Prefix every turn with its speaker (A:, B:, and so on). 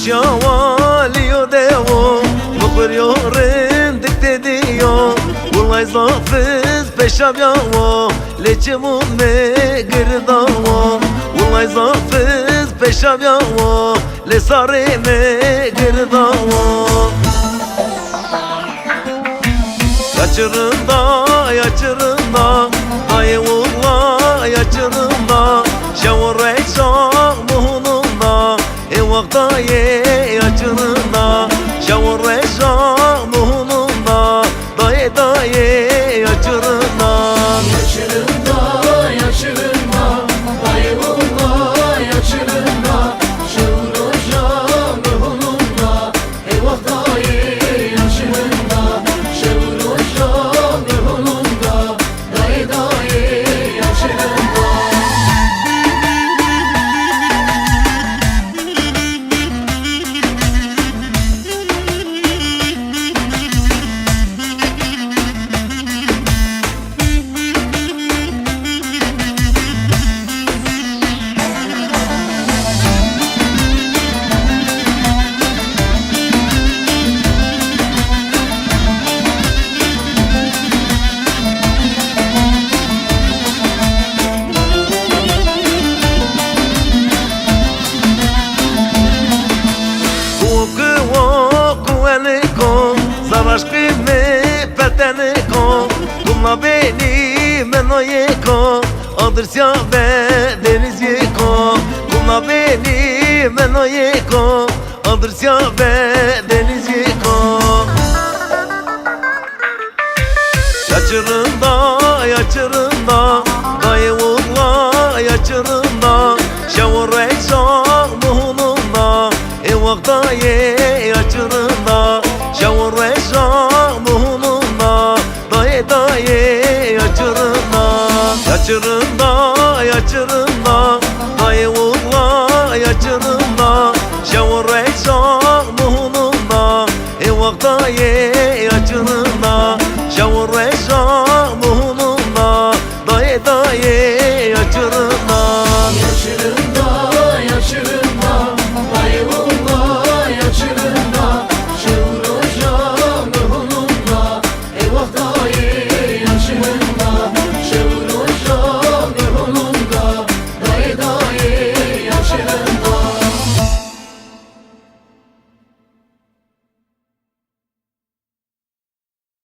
A: şavalio devo Mıkırıyorum dikte diyor Ulay zafız peşabyavo Leçemun me girdavo Ulay zafız peşabyavo Le sare me girdavo Yaçırında yaçırında Dayı ulla yaçırında Şavur ekşak muhununda Evakta ye yaçırında Şavur ekşak muhununda Dayı dayı yaçırında
B: Yaçırında yaçırında Dayı ulla yaçırında Şavur ekşak muhununda Evakta ye yaçırında Şavur ekşak muhununda Dayı dayı yaçırında
A: Zaraşkı me peteniko Kumla beni meno yeko Adrsya ve deniz yeko Kumla beni meno yeko Adrsya ve deniz yeko Yaçırında yaçırında Dayı ulla yaçırında Şavur ekşak muhununda Evakta ye yaçırında Şavur ekşak muhununda Dayı dayı yaçırında Yaçırında yaçırında Dayı ulla yaçırında Şavur ekşak muhununda Evakta ye